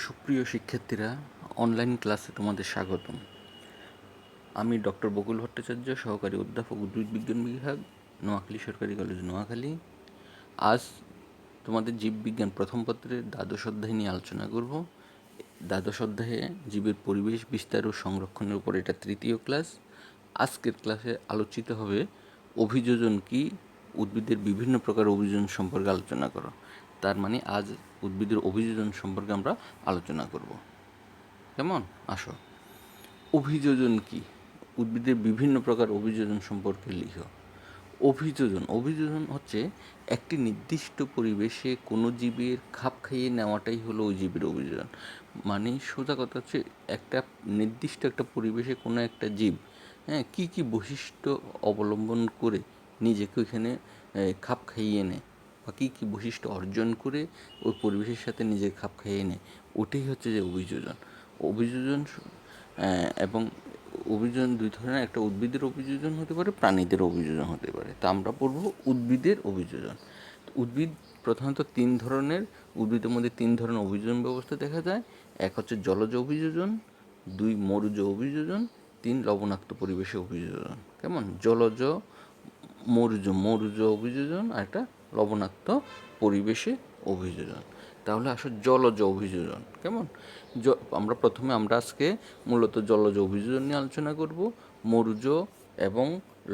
সুপ্রিয় শিক্ষার্থীরা, অনলাইন ক্লাসে তোমাদের স্বাগতম। আমি ডক্টর বকুল ভট্টাচার্য, সহকারী অধ্যাপক, উদ্ভিদ বিজ্ঞান বিভাগ, নোয়াখালী সরকারি কলেজ, নোয়াখালী। আজ তোমাদের জীববিজ্ঞান প্রথম পত্রের দ্বাদশ অধ্যায় নিয়ে আলোচনা করব। দ্বাদশ অধ্যায়ে জীবের পরিবেশ বিস্তার ও সংরক্ষণের উপর এটা তৃতীয় ক্লাস। আজকের ক্লাসে আলোচিত হবে অভিযোজন কি, উদ্ভিদের বিভিন্ন প্রকার অভিযোজন সম্পর্কে আলোচনা করো। তার মানে আজ উদ্ভিদের অভিযোজন সম্পর্কে আমরা আলোচনা করব। কেমন? আসো। অভিযোজন কি, উদ্ভিদের বিভিন্ন প্রকার অভিযোজন সম্পর্কে লিখো। অভিযোজন হচ্ছে একটি নির্দিষ্ট পরিবেশে কোনো জীবের খাপ খাইয়ে নেওয়াটাই হলো ওই জীবের অভিযোজন। মানে সোজা কথা হচ্ছে একটা নির্দিষ্ট একটা পরিবেশে কোনো একটা জীব কী কী বৈশিষ্ট্য অবলম্বন করে নিজেকে ওইখানে খাপ খাইয়ে নেয় বা কী কী বৈশিষ্ট্য অর্জন করে ওই পরিবেশের সাথে নিজেকে খাপ খাইয়ে নেয়, ওটাই হচ্ছে যে অভিযোজন। এবং অভিযোজন দুই ধরনের, একটা উদ্ভিদের অভিযোজন হতে পারে, প্রাণীদের অভিযোজন হতে পারে। তা আমরা পড়ব উদ্ভিদের অভিযোজন। উদ্ভিদ প্রধানত তিন ধরনের, উদ্ভিদের মধ্যে তিন ধরনের অভিযোজন ব্যবস্থা দেখা যায়। এক হচ্ছে জলজ অভিযোজন, দুই মরুজ অভিযোজন, তিন লবণাক্ত পরিবেশে অভিযোজন। কেমন? জলজ, মরুজ অভিযোজন আর একটা লবণাক্ত পরিবেশে অভিযোজন। তাহলে আসো জলজ অভিযোজন। কেমন? আমরা আজকে মূলত জলজ অভিযোজন নিয়ে আলোচনা করব। মরুজ এবং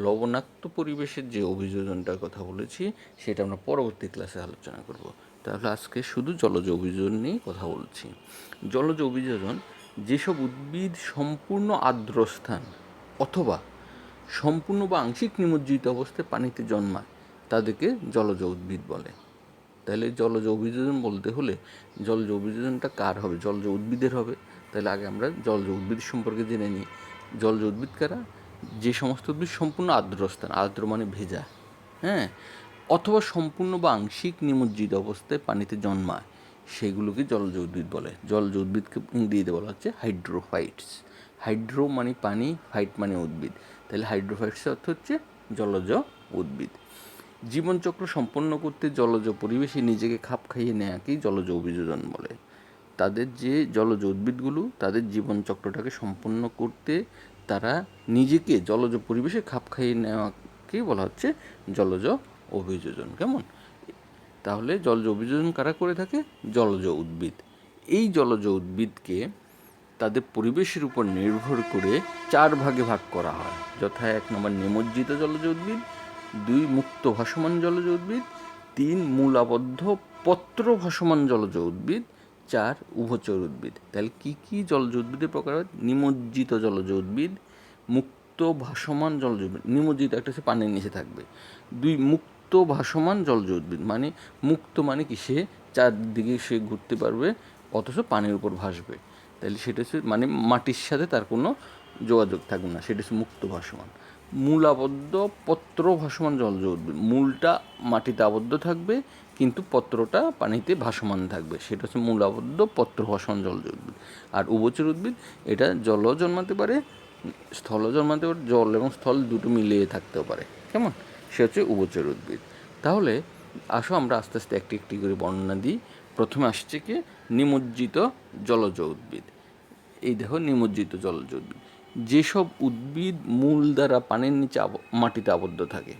লবণাক্ত পরিবেশের যে অভিযোজনটার কথা বলেছি সেটা আমরা পরবর্তী ক্লাসে আলোচনা করব। তাহলে আজকে শুধু জলজ অভিযোজন নিয়ে কথা বলছি। জলজ অভিযোজন যেসব উদ্ভিদ সম্পূর্ণ আর্দ্রস্থান অথবা সম্পূর্ণ বা আংশিক নিমজ্জিত অবস্থায় পানিতে জন্মায় তাদেরকে জলজ উদ্ভিদ বলে। তাহলে জলজ অভিযোজন বলতে হলে জলজ অভিযোজনটা কার হবে? জলজ উদ্ভিদের হবে। তাহলে আগে আমরা জলজ উদ্ভিদ সম্পর্কে জেনে নিই। জলজ উদ্ভিদ কারা? যে সমস্ত উদ্ভিদ সম্পূর্ণ আর্দ্রস্থান, আর্দ্র মানে ভেজা, অথবা সম্পূর্ণ বা আংশিক নিমজ্জিত অবস্থায় পানিতে জন্মায়, সেগুলোকে জলজ উদ্ভিদ বলে। জলজ উদ্ভিদকে ইংরেজিতে বলা হচ্ছে হাইড্রোফাইটস। হাইড্রো মানে পানি, ফাইট মানে উদ্ভিদ। তাহলে হাইড্রোফাইটসের অর্থ হচ্ছে জলজ উদ্ভিদ। জীবনচক্র সম্পন্ন করতে জলজ পরিবেশে নিজেকে খাপ খাইয়ে নেওয়াকেই জলজ অভিযোজন বলে। তাদের যে জলজ উদ্ভিদগুলো তাদের জীবনচক্রটাকে সম্পন্ন করতে তারা নিজেকে জলজ পরিবেশে খাপ খাইয়ে নেওয়াকেই বলা হচ্ছে জলজ অভিযোজন। কেমন? তাহলে জলজ অভিযোজন কারা করে থাকে? জলজ উদ্ভিদ। এই জলজ উদ্ভিদকে তাদের পরিবেশের উপর নির্ভর করে চার ভাগে ভাগ করা হয়। যথা: 1 নম্বর নিমজ্জিত জলজ উদ্ভিদ, 2 মুক্ত ভাসমান জলজ উদ্ভিদ, 3 মূলাবদ্ধ পত্র ভাসমান জলজ উদ্ভিদ, 4 উভচর উদ্ভিদ। তাহলে কী কী জলজ উদ্ভিদের প্রকার? নিমজ্জিত জলজ উদ্ভিদ, মুক্ত ভাসমান জলজ উদ্ভিদ। নিমজ্জিত একটা হচ্ছে পানির নিচে থাকবে। 2 মুক্ত ভাসমান জলজ উদ্ভিদ, মানে মুক্ত মানে কি, সে চারদিকে সে ঘুরতে পারবে অথচ পানির উপর ভাসবে। তাহলে সেটা হচ্ছে মানে মাটির সাথে তার কোনো যোগাযোগ থাকবে না, সেটা হচ্ছে মুক্ত ভাসমান। মূলাবদ্ধ পত্র ভাসমান জলজ উদ্ভিদ, মূলটা মাটিতে আবদ্ধ থাকবে কিন্তু পত্রটা পানিতে ভাসমান থাকবে, সেটা হচ্ছে মূলাবদ্ধ পত্র ভাসমান জলজ উদ্ভিদ। আর উভচর উদ্ভিদ, এটা জলও জন্মাতে পারে, স্থলও জন্মাতে পারে, জল এবং স্থল দুটো মিলিয়ে থাকতেও পারে। কেমন? সে হচ্ছে উভচর উদ্ভিদ। তাহলে আসো আমরা আস্তে আস্তে একটি একটি করে বর্ণনা দিই। প্রথমে আসছে কি? নিমজ্জিত জলজ উদ্ভিদ। এই দেখো, নিমজ্জিত জলজ উদ্ভিদ যেসব উদ্ভিদ মূল দ্বারা পানির নিচে মাটিতে আবদ্ধ থাকে।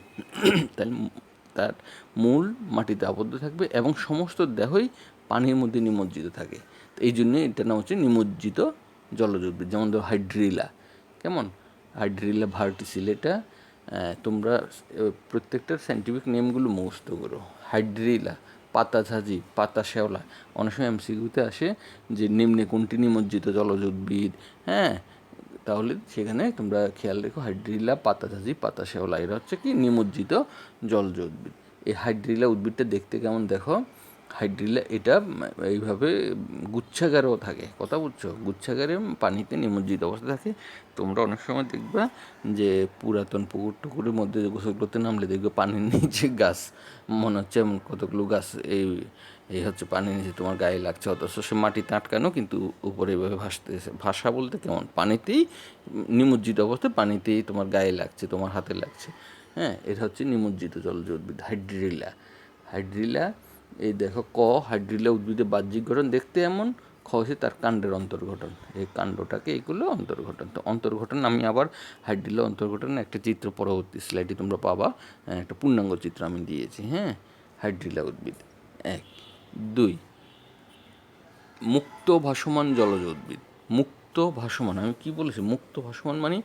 তাহলে তার মূল মাটিতে আবদ্ধ থাকবে এবং সমস্ত দেহই পানির মধ্যে নিমজ্জিত থাকে। এই জন্য এটার নাম হচ্ছে নিমজ্জিত জলজ উদ্ভিদ। যেমন ধরো হাইড্রিলা। কেমন? হাইড্রিলা ভার্টিসিলেটা। তোমরা প্রত্যেকটার সাইন্টিফিক নেমগুলো মুখস্থ করো। হাইড্রিলা, পাতাঝাজি, পাতা শেওলা। অনেক সময় এমসিকিউতে আসে যে নিম্নে কোনটি নিমজ্জিত জলজ উদ্ভিদ। তাহলে সেখানে তোমরা খেয়াল রেখো, হাইড্রিলা, পাতাঝাজি, পাতা শেওলা, এরা হচ্ছে কি নিমজ্জিত জলজ উদ্ভিদ। এই হাইড্রিলা উদ্ভিদটা দেখতে কেমন দেখো? হাইড্রিলা এটা এইভাবে গুচ্ছাকারেও থাকে। কথা বুঝছো? গুচ্ছাকারে পানিতে নিমজ্জিত অবস্থা থাকে। তোমরা অনেক সময় দেখবা যে পুরাতন পুকুর টুকুরের মধ্যে গোসল করতে নামলে দেখবে পানির নিচে গাছ, মনে হচ্ছে এমন কতগুলো গাছ এই হচ্ছে পানির নিচে তোমার গায়ে লাগছে, অথচ সে মাটিতে আটকানো কিন্তু উপরে এভাবে ভাসতেছে। ভাসা বলতে কেমন? পানিতেই নিমজ্জিত অবস্থায় পানিতেই তোমার গায়ে লাগছে, তোমার হাতে লাগছে। এটা হচ্ছে নিমজ্জিত জলজ উদ্ভিদ হাইড্রিলা। এই দেখো, হাইড্রিলা উদ্ভিদের বাহ্যিক গঠন দেখতে এমন, খ হচ্ছে তার কাণ্ডের অন্তর্ঘটন, এই কাণ্ডটাকে এইগুলো অন্তর্ঘটন। তো অন্তর্ঘটন আমি আবার হাইড্রিলা অন্তর্ঘটনের একটা চিত্র পরবর্তী স্লাইডে তোমরা পাবা, একটা পূর্ণাঙ্গ চিত্র আমি দিয়েছি। হ্যাঁ, হাইড্রিলা উদ্ভিদ 1। 2, মুক্ত ভাসমান জলজ উদ্ভিদ। মুক্ত ভাসমান, আমি কি বলেছি? মুক্ত ভাসমান মানে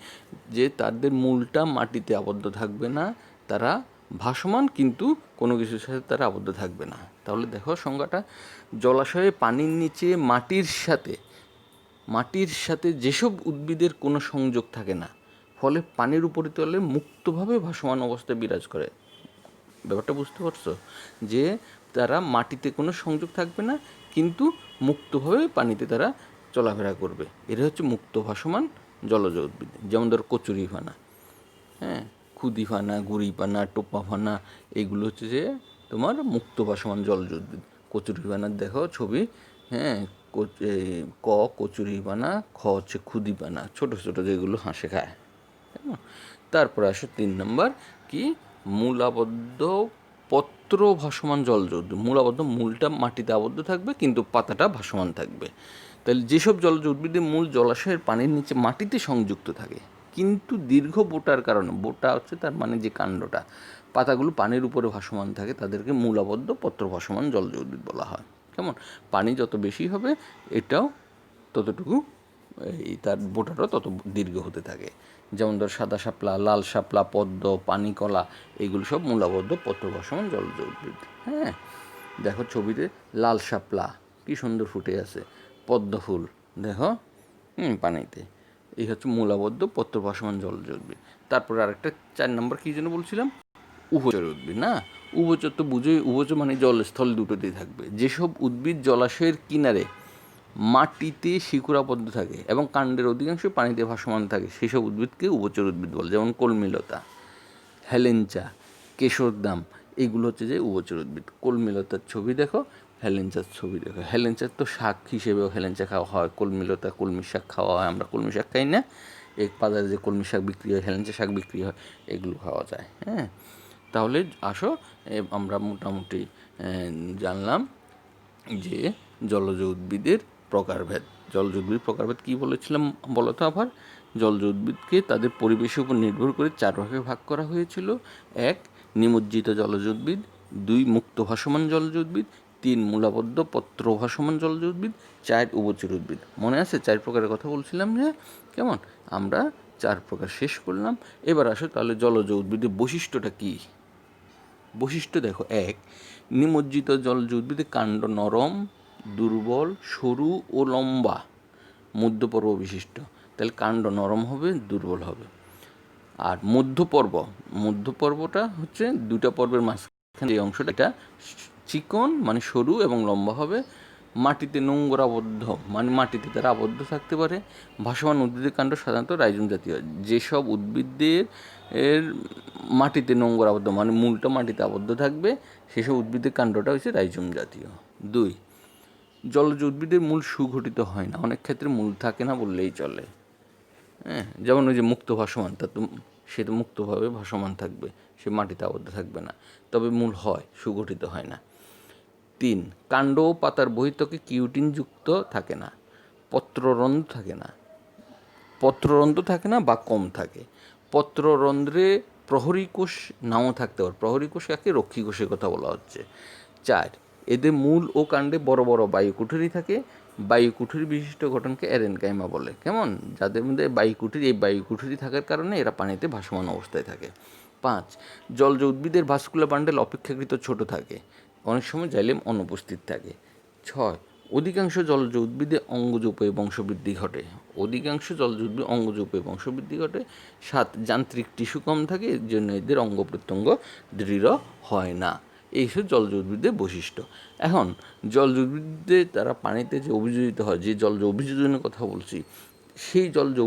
যে তাদের মূলটা মাটিতে আবদ্ধ থাকবে না, তারা ভাসমান কিন্তু কোনো কিছুর সাথে তারা আবদ্ধ থাকবে না। তাহলে দেখো সংজ্ঞাটা, জলাশয়ে পানির নিচে মাটির সাথে যেসব উদ্ভিদের কোনো সংযোগ থাকে না, ফলে পানির উপরিতলে মুক্তভাবে ভাসমান অবস্থায় বিরাজ করে। ব্যাপারটা বুঝতে পারছো? যে তারা মাটিতে কোনো সংযোগ থাকবে না, কিন্তু মুক্তভাবে পানিতে তারা চলাফেরা করবে। এরা হচ্ছে মুক্ত ভাসমান জলজ উদ্ভিদ। যেমন ধর কচুরিপানা, হ্যাঁ, ক্ষুদিপানা, গুড়িপানা, টোপাপানা, এইগুলো হচ্ছে যে তোমার মুক্ত ভাসমান জলজ উদ্ভিদ। কচুরিপানার দেখো ছবি, হ্যাঁ, ক কচুরিপানা, খ হচ্ছে ক্ষুদিপানা, ছোটো ছোটো যেগুলো হাঁসে খায়। তারপরে আসো 3 নম্বর কি, মূলাবদ্ধ পত্র ভাসমান জলজ উদ্ভিদ। মূলাবদ্ধ, মূলটা মাটিতে আবদ্ধ থাকবে কিন্তু পাতাটা ভাসমান থাকবে। তাহলে যেসব জলজ উদ্ভিদের মূল জলাশয়ের পানির নিচে মাটিতে সংযুক্ত থাকে, কিন্তু দীর্ঘ বোটার কারণে, বোটা হচ্ছে তার মানে যে কাণ্ডটা, পাতাগুলো পানির উপরে ভাসমান থাকে, তাদেরকে মূলাবদ্ধ পত্র ভাসমান জলজ উদ্ভিদ বলা হয়। কেমন? পানি যত বেশি হবে এটাও ততটুকু, এই তার বোটাটাও তত দীর্ঘ হতে থাকে। যেমন ধর সাদা শাপলা, লাল শাপলা, পদ্ম, পানিকলা, এইগুলো সব মূলাবদ্ধ পত্র ভাসমান জলজ উদ্ভিদ। হ্যাঁ, দেখো ছবিতে লাল শাপলা কি সুন্দর ফুটে আছে, পদ্ম ফুল দেখো পানিতে, এই হচ্ছে মূলাবদ্ধ পত্র ভাসমান জলজ উদ্ভিদ। তারপরে আরেকটা 4 নম্বর কী যেন বলছিলাম, উভচর উদ্ভিদ। না, উভচর তো বুঝোই, উভচর মানে জলস্থল দুটোতেই থাকবে। যেসব উদ্ভিদ জলাশয়ের কিনারে মাটিতে শিকড়াবদ্ধ থাকে এবং কাণ্ডের অধিকাংশ পানিতে ভাসমান থাকে, সেসব উদ্ভিদকে উভচর উদ্ভিদ বলে। যেমন কলমিলতা, হেলেঞ্চা, কেশরদাম, এগুলো হচ্ছে যে উভচর উদ্ভিদ। কলমিলতার ছবি দেখো, হেলেঞ্চার ছবি দেখো। হেলেঞ্চার তো শাক হিসেবেও হেলেঞ্চা খাওয়া হয়, কলমিলতা কলমি শাক খাওয়া হয়। আমরা কলমি শাক খাই না, এক বাজারে যে কলমি শাক বিক্রি হয়, হেলেঞ্চা শাক বিক্রি হয়, এগুলো খাওয়া যায়। হ্যাঁ, তাহলে আসো আমরা মোটামুটি জানলাম যে জলজ উদ্ভিদের প্রকারভেদ। জলজ উদ্ভিদ প্রকারভেদ কী বলেছিলাম বলো তো আবার? জলজ উদ্ভিদকে তাদের পরিবেশের উপর নির্ভর করে 4 ভাগে ভাগ করা হয়েছিল। 1, নিমজ্জিত জলজ উদ্ভিদ। 2, মুক্ত ভাসমান জলজ উদ্ভিদ। 3, মূলাবদ্ধ পত্র ভাসমান জলজ উদ্ভিদ। 4, উভচর উদ্ভিদ। মনে আছে 4 প্রকারের কথা বলছিলাম যে? কেমন? আমরা 4 প্রকার শেষ করলাম। এবার আসো তাহলে জলজ উদ্ভিদের বৈশিষ্ট্যটা কী? বৈশিষ্ট্য দেখো, 1, নিমজ্জিত জলজ উদ্ভিদের কাণ্ড নরম, দুর্বল, সরু ও লম্বা, মধ্যপর্ব বিশিষ্ট। তাহলে কাণ্ড নরম হবে, দুর্বল হবে। আর মধ্যপর্বটা হচ্ছে 2টা পর্বের মাঝখানে যে অংশটা, এটা চিকন মানে সরু এবং লম্বা হবে। মাটিতে নোংর আবদ্ধ মানে মাটিতে তারা আবদ্ধ থাকতে পারে। ভাসমান উদ্ভিদের কাণ্ড সাধারণত রাইজোম জাতীয়। যেসব উদ্ভিদের মাটিতে নোংর আবদ্ধ মানে মূলটা মাটিতে আবদ্ধ থাকবে, সেসব উদ্ভিদের কাণ্ডটা হচ্ছে রাইজোম জাতীয়। 2, জলজ উদ্ভিদের মূল সুগঠিত হয় না, অনেক ক্ষেত্রে মূল থাকে না বললেই চলে। হ্যাঁ, যেমন ওই যে মুক্ত ভাসমান, সে তো মুক্তভাবে ভাসমান থাকবে, সে মাটিতে আবদ্ধ থাকবে না, তবে মূল হয়, সুগঠিত হয় না। 3, কাণ্ড ও পাতার বহির্ত্বকে কিউটিনযুক্ত থাকে না, পত্ররন্ধ্র থাকে না বা কম থাকে। পত্ররন্ধ্রে প্রহরী কোষ নাও থাকতে পারে। প্রহরী কোষ কাকে? রক্ষী কোষের কথা বলা হচ্ছে। 4, এদের মূল ও কাণ্ডে বড় বড় বায়ুকুঠুরি থাকে। বায়ুকুঠুরি বিশিষ্ট গঠনকে এরেনকাইমা বলে। কেমন? যাদের মধ্যে এই বায়ুকুঠুরি থাকার কারণে এরা পানিতে ভাসমান অবস্থায় থাকে। 5, জলজ উদ্ভিদের ভাস্কুলার বান্ডেল অপেক্ষাকৃত ছোট থাকে, অনেক সময় জাইলেম অনুপস্থিত থাকে। 6, অধিকাংশ জলজ উদ্ভিদে অঙ্গজোপে বংশবৃদ্ধি ঘটে। 7, যান্ত্রিক টিস্যু কম থাকে, এর জন্য এদের অঙ্গ প্রত্যঙ্গ দৃঢ় হয় না। এইসব জলজ উদ্ভিদের বৈশিষ্ট্য। এখন জলজ উদ্ভিদে তারা পানিতে যে অভিযোজিত হয়, যে জলজ অভিযোজনের কথা বলছি, সেই জলজ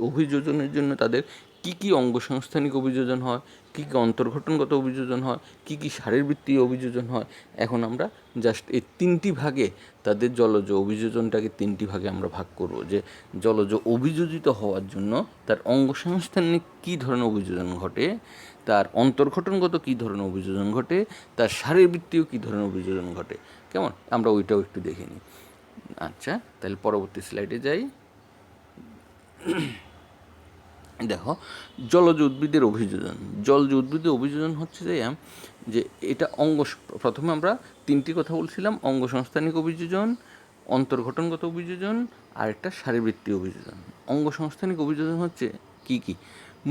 অভিযোজনের জন্য তাদের কী কী অঙ্গসংস্থানিক অভিযোজন হয়, কী কী অন্তর্ঘটনগত অভিযোজন হয়, কী কী শারীরবৃত্তীয় অভিযোজন হয়, এখন আমরা জাস্ট এই 3টি ভাগে তাদের জলজ অভিযোজনটাকে 3টি ভাগে আমরা ভাগ করব। যে জলজ অভিযোজিত হওয়ার জন্য তার অঙ্গসংস্থানিক কী ধরনের অভিযোজন ঘটে, তার অন্তর্ঘটনগত কী ধরনের অভিযোজন ঘটে, তার শারীরবৃত্তীয় কী ধরনের অভিযোজন ঘটে। কেমন? আমরা ওইটাও একটু দেখে নিই। আচ্ছা, তাহলে পরবর্তী স্লাইডে যাই। দেখো, জলজ উদ্ভিদের অভিযোজন। জলজ উদ্ভিদের অভিযোজন হচ্ছে যে এটা প্রথমে আমরা তিনটি কথা বলছিলাম: অঙ্গসংস্থানিক অভিযোজন, অন্তর্ঘটনগত অভিযোজন, আর একটা শারীরবৃত্তীয় অভিযোজন। অঙ্গসংস্থানিক অভিযোজন হচ্ছে কি কি?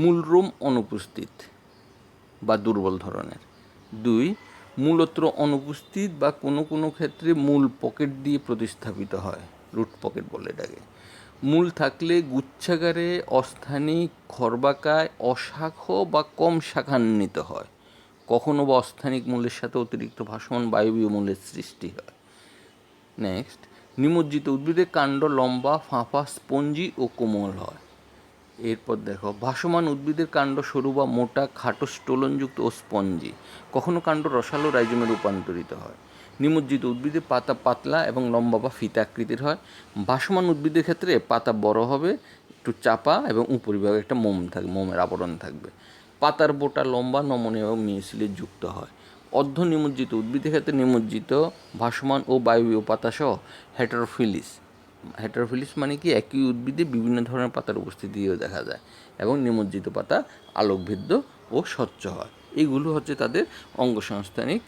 মূলরোম অনুপস্থিত বা দুর্বল ধরনের। 2, মূলত্র অনুপস্থিত বা কোনো কোনো ক্ষেত্রে মূল পকেট দিয়ে প্রতিস্থাপিত হয়, রুট পকেট বলে এটাকে। মূল থাকলে গুচ্ছাকারে, অস্থানিক, খর্বাকায়, অশাখ বা কম শাখান্বিত হয়। কখনো বা অস্থানিক মূলের সাথে অতিরিক্ত ভাসমান বায়বীয় মূলের সৃষ্টি হয়। নেক্সট, নিমজ্জিত উদ্ভিদের কাণ্ড লম্বা, ফাঁপা, স্পঞ্জি ও কোমল হয়। এরপর দেখো, ভাসমান উদ্ভিদের কাণ্ড সরু বা মোটা, খাটো, স্টোলনযুক্ত ও স্পঞ্জি। কখনো কাণ্ড রসালো রাইজোমে রূপান্তরিত হয়। নিমজ্জিত উদ্ভিদের পাতা পাতলা এবং লম্বা বা ফিতা আকৃতির হয়। ভাসমান উদ্ভিদের ক্ষেত্রে পাতা বড় হবে, একটু চাপা, এবং উপরিভাগে একটা মোমের আবরণ থাকবে। পাতার বোটা লম্বা, নমনীয় এবং মিউসিলে যুক্ত হয়। অর্ধ নিমজ্জিত উদ্ভিদের ক্ষেত্রে নিমজ্জিত, ভাসমান ও বায়বীয় পাতাসহ হেটারোফিলিস মানে কি, একই উদ্ভিদে বিভিন্ন ধরনের পাতার উপস্থিতিও দেখা যায়, এবং নিমজ্জিত পাতা আলোকভিদ্য ও স্বচ্ছ হয়। এইগুলো হচ্ছে তাদের অঙ্গসংস্থানিক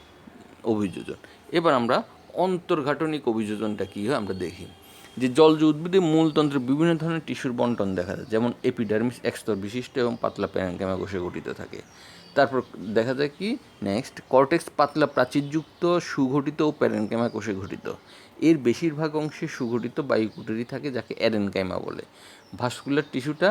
অভিযোজন। এবার আমরা অন্তর্ঘাটনিক অভিযোজনটা কী হয় আমরা দেখি। যে জলজ উদ্ভিদে মূলতন্ত্রে বিভিন্ন ধরনের টিস্যুর বন্টন দেখা যায়, যেমন এপিডার্মিস একস্তর বিশিষ্ট এবং পাতলা প্যারেনকাইমা কোষে গঠিত থাকে। তারপর দেখা যায় কি, নেক্সট, কর্টেক্স পাতলা প্রাচীরযুক্ত, সুগঠিত ও প্যারেনকাইমা কোষে গঠিত। এর বেশিরভাগ অংশে সুগঠিত বায়ুকুটরি থাকে, যাকে অ্যারেনকাইমা বলে। ভাস্কুলার টিস্যুটা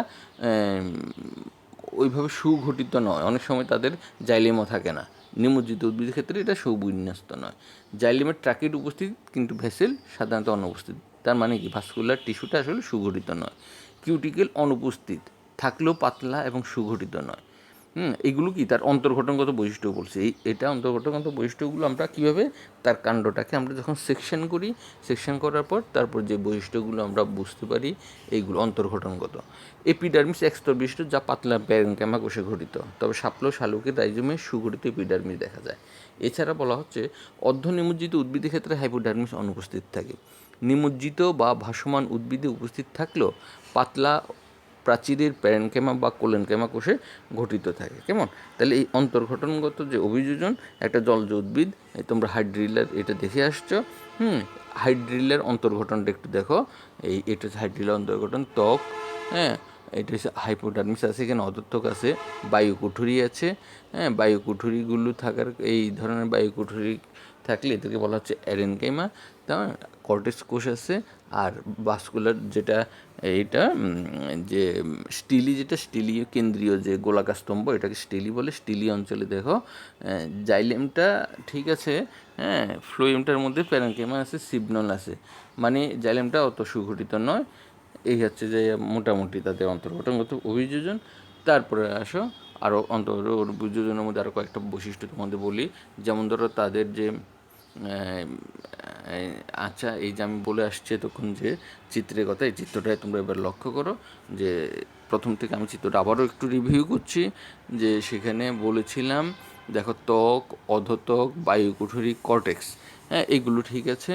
ওইভাবে সুগঠিত নয়, অনেক সময় তাদের জাইলেমও থাকে না। নিমজ্জিত উদ্ভিদের ক্ষেত্রে এটা সুবিন্যস্ত নয়। জাইলেমের ট্রাকিড উপস্থিত, কিন্তু ভেসেল সাধারণত অনুপস্থিত। তার মানে কি, ভাস্কুলার টিস্যুটা আসলে সুগঠিত নয়। কিউটিকেল অনুপস্থিত, থাকলেও পাতলা এবং সুগঠিত নয়। এগুলো কি তার অন্তর্ঘটনগত বৈশিষ্ট্য বলছে। এটা অন্তর্ঘটনগত বৈশিষ্ট্যগুলো আমরা কীভাবে, তার কাণ্ডটাকে আমরা যখন সেকশন করি, সেকশন করার পর তারপর যে বৈশিষ্ট্যগুলো আমরা বুঝতে পারি, এইগুলো অন্তর্ঘটনগত। এপিডার্মিস একস্তর বিশিষ্ট, যা পাতলা প্যারেনকাইমা কোষে গঠিত, তবে সাপ্লো শালুকের রাইজোমে সুগঠিত এপিডার্মিস দেখা যায়। এছাড়া বলা হচ্ছে অর্ধ নিমজ্জিত উদ্ভিদের ক্ষেত্রে হাইপোডার্মিস অনুপস্থিত থাকে। নিমজ্জিত বা ভাসমান উদ্ভিদে উপস্থিত থাকলেও পাতলা প্রাচীরের প্যারেনকাইমা বা কোলেনকাইমা কোষে গঠিত থাকে। কেমন? তাহলে এই অন্তর্ঘটনগত যে অভিযোজন, একটা জলজ উদ্ভিদ, তোমরা হাইড্রিলার এটা দেখে আসছো। হাইড্রিলার অন্তর্ঘটনটা একটু দেখো। এটা হচ্ছে হাইড্রিলার অন্তর্ঘটন। ত্বক, হ্যাঁ, এটা হচ্ছে হাইপোডার্মিস আছে, এখানে অধঃত্বক আছে, বায়ুকুঠুরি আছে। বায়ুকুঠুরিগুলো থাকার, এই ধরনের বায়ুকুঠুরি থাকলে এদেরকে বলা হচ্ছে অ্যারেনকাইমা। তার কর্টেক্স কোষ আছে। আর ভাস্কুলার যেটা, এইটা যে স্টিলীয় কেন্দ্রীয় যে গোলাকার স্তম্ভ, এটাকে স্টিলি বলে। স্টিলি অঞ্চলে দেখো জাইলেমটা ঠিক আছে, হ্যাঁ, ফ্লোয়েমটার মধ্যে প্যারেনকাইমা আছে, সিবনল আছে, মানে জাইলেমটা অত সুগঠিত নয়। এই হচ্ছে যে মোটামুটি তাদের অন্তর্ঘটনগত অভিযোজন। তারপরে আসো আরও অভিযোজনের মধ্যে আরও কয়েকটা বৈশিষ্ট্য তোমাদের বলি। যেমন ধরো তাদের যে আচ্ছা, এই যে আমি বলে আসছি তখন যে চিত্রের কথা, এই চিত্রটায় তোমরা এবার লক্ষ্য করো যে প্রথম থেকে আমি চিত্রটা আবারও একটু রিভিউ করছি। যে সেখানে বলেছিলাম, দেখো, ত্বক, অধঃত্বক, বায়ুকুঠুরি, কর্টেক্স, হ্যাঁ, এগুলো ঠিক আছে।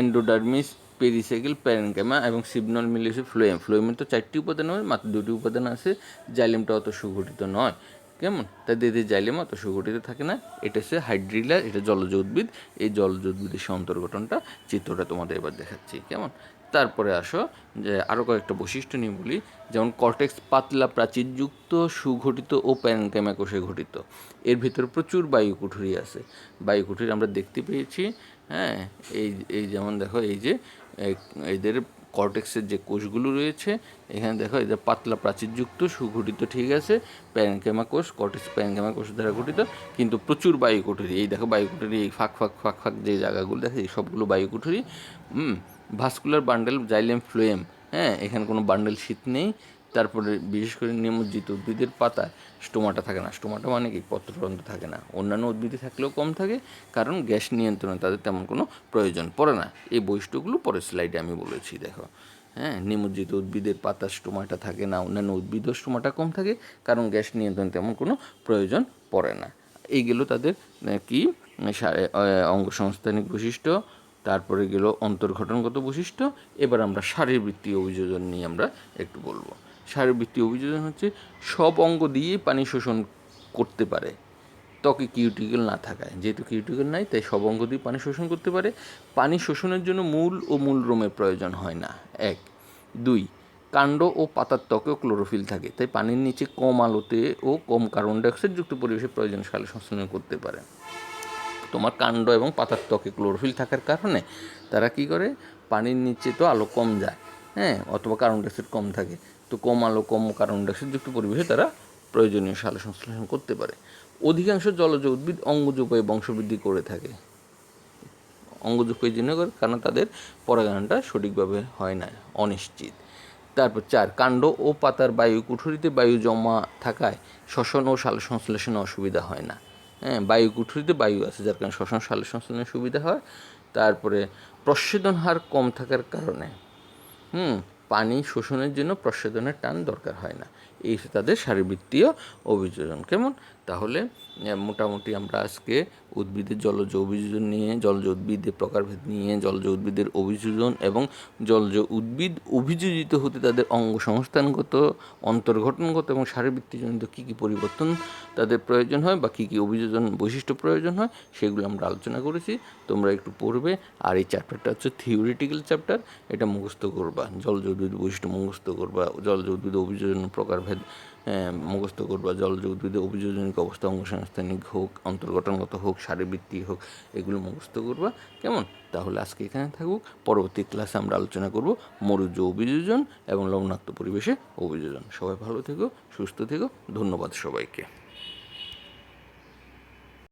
এন্ডোডার্মিস, পেরিসাইকেল, প্যারেনকাইমা এবং সিবনল মিলিয়েছে ফ্লোয়েমের তো 4টি উপাদান হয়, মাত্র 2টি উপাদান আছে। জাইলেমটা অত সুগঠিত নয়। কেমন? তাদের জাইলেম অত সুগঠিত থাকে না। এটা হচ্ছে হাইড্রিলার, এটা জলজ উদ্ভিদ। এই জলজ উদ্ভিদের সে অন্তর্ঘটনটা, চিত্রটা তোমাদের এবার দেখাচ্ছি। কেমন? তারপরে আসো যে আরও কয়েকটা বৈশিষ্ট্য নিয়ে বলি। যেমন কর্টেক্স পাতলা প্রাচীরযুক্ত, সুগঠিত ও প্যারেনকাইমা কোষে গঠিত। এর ভিতরে প্রচুর বায়ুকুঠুরি আছে। বায়ুকুঠুরি আমরা দেখতে পেয়েছি, হ্যাঁ। এই এই যেমন দেখো, এই যে এদের কর্টেক্সের যে কোষগুলো রয়েছে, এখানে দেখো এদের পাতলা প্রাচীরযুক্ত, সুগঠিত, ঠিক আছে, প্যারেনকাইমা কোষ, কর্টেক্স প্যারেনকাইমা কোষ দ্বারা গঠিত, কিন্তু প্রচুর বায়ুকুঠুরি। এই দেখো বায়ুকুঠুরি, এই ফাঁক যে জায়গাগুলো দেখো, এই সবগুলো বায়ুকুঠুরি। ভাস্কুলার বান্ডেল, জাইলেম, ফ্লোয়েম, হ্যাঁ, এখানে কোনো বান্ডেল শীত নেই। তারপরে বিশেষ করে নিমজ্জিত উদ্ভিদের পাতায় স্টোমাটা থাকে না। স্টোমাটা মানে কি, পত্ররন্ধ্র থাকে না। অন্যান্য উদ্ভিদে থাকলেও কম থাকে, কারণ গ্যাস নিয়ন্ত্রণে তাদের তেমন কোনো প্রয়োজন পড়ে না। এই বৈশিষ্ট্যগুলো পরের স্লাইডে আমি বলেছি, দেখো। হ্যাঁ, নিমজ্জিত উদ্ভিদের পাতার স্টোমাটা থাকে না, অন্যান্য উদ্ভিদও স্টোমাটা কম থাকে, কারণ গ্যাস নিয়ন্ত্রণে তেমন কোনো প্রয়োজন পড়ে না। এইগুলো তাদের কি অঙ্গসংস্থানিক বৈশিষ্ট্য। তারপরে গেল অন্তর্ঘটনগত বৈশিষ্ট্য। এবার আমরা শারীরবৃত্তীয় অভিযোজন নিয়ে আমরা একটু বলবো। শারীরবৃত্তীয় অভিযোজন হচ্ছে সব অঙ্গ দিয়েই পানি শোষণ করতে পারে ত্বকে কিউটিকল না থাকায়। যেহেতু কিউটিকল নাই তাই সব অঙ্গ দিয়ে পানি শোষণ করতে পারে। পানি শোষণের জন্য মূল ও মূলরোমের প্রয়োজন হয় না, 1। 2, কাণ্ড ও পাতার ত্বকেও ক্লোরোফিল থাকে, তাই পানির নিচে কম আলোতে ও কম কার্বন ডাইঅক্সাইড যুক্ত পরিবেশে প্রয়োজন সালো সংশ্লেষণ করতে পারে। তোমার কাণ্ড এবং পাতার ত্বকে ক্লোরোফিল থাকার কারণে তারা কী করে, পানির নিচে তো আলো কম যায়, অথবা কার্বন ডাইঅক্সাইড কম থাকে, তো কম আলো কম কার্বন ডাইঅক্সাইড যুক্ত পরিবেশে তারা প্রয়োজনীয় সালো সংশ্লেষণ করতে পারে। অধিকাংশ জলজ উদ্ভিদ অঙ্গজ উপায়ে বংশবৃদ্ধি করে থাকে। অঙ্গজ উপায়ের জন্য কারণ তাদের পরাগায়নটা সঠিকভাবে হয় না, অনিশ্চিত। তারপর 4, কাণ্ড ও পাতার বায়ু কুঠুরিতে বায়ু জমা থাকায় শ্বসন ও সালো সংশ্লেষণে অসুবিধা হয় না। বায়ু কুঠুরিতে বায়ু আছে, যার কারণে শ্বসন সালো সংশ্লেষণের সুবিধা হয়। তারপরে প্রস্বেদন হার কম থাকার কারণে পানি শোষণের জন্য প্রস্বেদনের টান দরকার হয় না। এই তাদের শারীরবৃত্তীয় অভিযোজন। কেমন? তাহলে মোটামুটি আমরা আজকে উদ্ভিদের জলজ অভিযোজন নিয়ে, জলজ উদ্ভিদের প্রকারভেদ নিয়ে, জলজ উদ্ভিদের অভিযোজন এবং জলজ উদ্ভিদ অভিযোজিত হতে তাদের অঙ্গ সংস্থানগত, অন্তর্ঘটনগত এবং শারীরবৃত্তিজনিত কী কী পরিবর্তন তাদের প্রয়োজন হয় বা কী কী অভিযোজন বৈশিষ্ট্য প্রয়োজন হয় সেগুলো আমরা আলোচনা করেছি। তোমরা একটু পড়বে। আর এই চ্যাপ্টারটা হচ্ছে থিওরিটিক্যাল চ্যাপ্টার, এটা মুখস্থ করবা। জলজ উদ্ভিদ বৈশিষ্ট্য মুখস্থ করবা, জলজ উদ্ভিদ অভিযোজন প্রকারভেদ মুখস্থ করবা, জলজ উদ্ভিদের অভিযোজনিক অবস্থা অঙ্গসংস্থানিক হোক, অন্তর্ঘটনগত হোক, শারীরবৃত্তিক হোক, এগুলো মুখস্থ করবা। কেমন? তাহলে আজকে এখানে থাকুক। পরবর্তী ক্লাসে আমরা আলোচনা করব মরুজ অভিযোজন এবং লবণাক্ত পরিবেশে অভিযোজন। সবাই ভালো থেকো, সুস্থ থেকো। ধন্যবাদ সবাইকে।